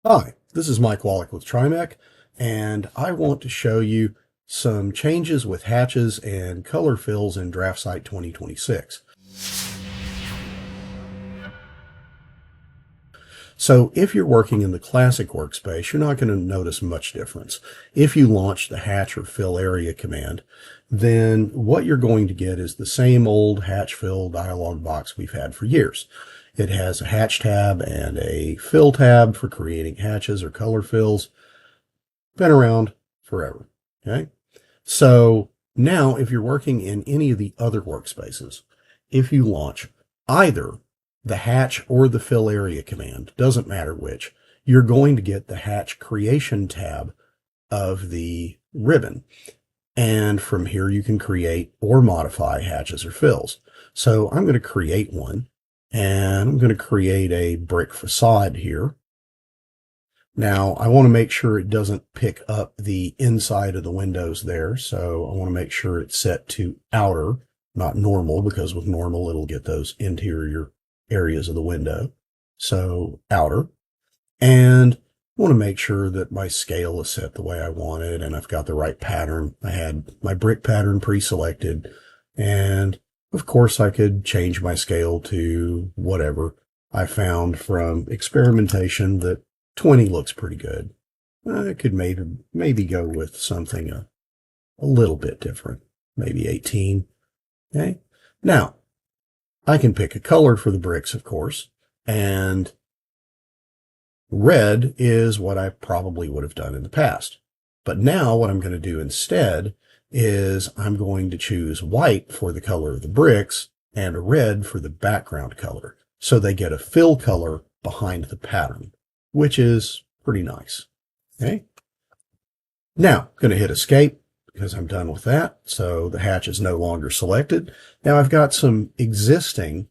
Hi, this is Mike Wallach with TriMech, and I want to show you some changes with hatches and color fills in DraftSight 2026. So if you're working in the classic workspace, you're not going to notice much difference. If you launch the hatch or fill area command, then what you're going to get is the same old hatch fill dialog box we've had for years. It has a hatch tab and a fill tab for creating hatches or color fills. Been around forever. Okay. So now if you're working in any of the other workspaces, if you launch either the hatch or the fill area command, doesn't matter which, you're going to get the hatch creation tab of the ribbon. And from here you can create or modify hatches or fills. So I'm going to create one, and I'm going to create a brick facade here. Now, I want to make sure it doesn't pick up the inside of the windows there, so I want to make sure it's set to outer, not normal, because with normal it'll get those interior areas of the window. So outer. And I want to make sure that my scale is set the way I want it, and I've got the right pattern. I had my brick pattern pre-selected, and of course I could change my scale to whatever. I found from experimentation that 20 looks pretty good. I could maybe go with something a little bit different, maybe 18. Okay. Now, I can pick a color for the bricks, of course, and red is what I probably would have done in the past. But now what I'm going to do instead is I'm going to choose white for the color of the bricks and red for the background color. So they get a fill color behind the pattern, which is pretty nice. Okay. Now, I'm going to hit escape because I'm done with that. So the hatch is no longer selected. Now I've got some existing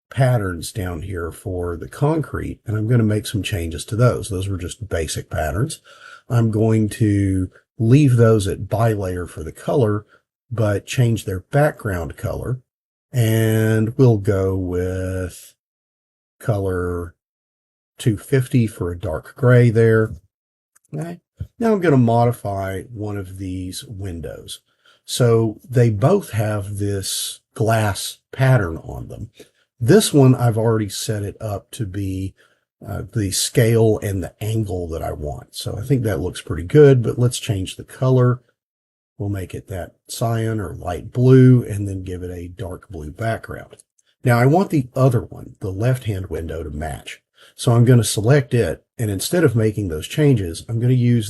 patterns down here for the concrete, and I'm going to make some changes to those. Those were just basic patterns. I'm going to leave those at bilayer for the color, but change their background color. And we'll go with color 250 for a dark gray there. Okay. Now I'm going to modify one of these windows. So they both have this glass pattern on them. This one, I've already set it up to be the scale and the angle that I want. So I think that looks pretty good, but let's change the color. We'll make it that cyan or light blue, and then give it a dark blue background. Now I want the other one, the left-hand window, to match. So I'm going to select it, and instead of making those changes, I'm going to use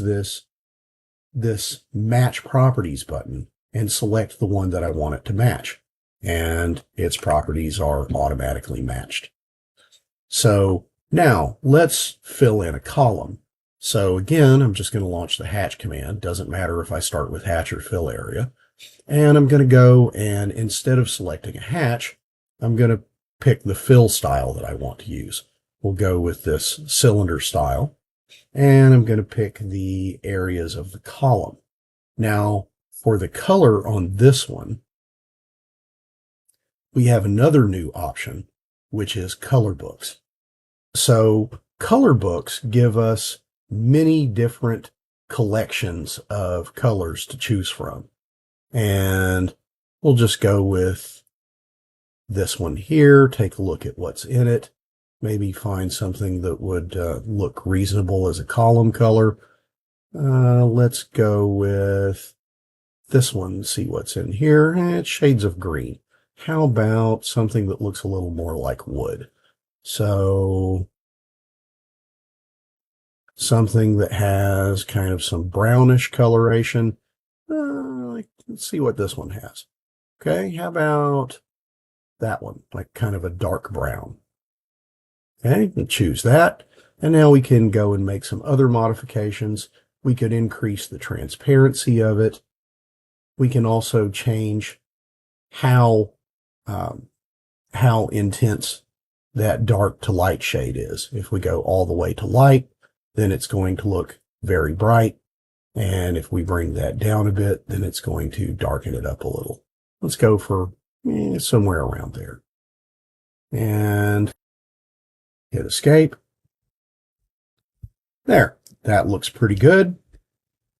this match properties button and select the one that I want it to match. And its properties are automatically matched. So now let's fill in a column. So again, I'm just going to launch the hatch command. Doesn't matter if I start with hatch or fill area. And I'm going to go, and instead of selecting a hatch, I'm going to pick the fill style that I want to use. We'll go with this cylinder style, and I'm going to pick the areas of the column. Now, for the color on this one, we have another new option, which is color books. So color books give us many different collections of colors to choose from. And we'll just go with this one here, take a look at what's in it, maybe find something that would look reasonable as a column color. Let's go with this one, see what's in here. It's shades of green. How about something that looks a little more like wood? So something that has kind of some brownish coloration. Let's see what this one has. Okay, how about that one, like kind of a dark brown? Okay, and choose that. And now we can go and make some other modifications. We could increase the transparency of it. We can also change how intense that dark to light shade is. If we go all the way to light, then it's going to look very bright. And if we bring that down a bit, then it's going to darken it up a little. Let's go for somewhere around there. And hit escape. There, that looks pretty good.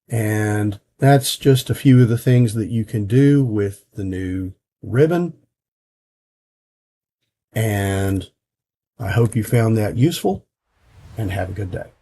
And that's just a few of the things that you can do with the new ribbon. And I hope you found that useful, and have a good day.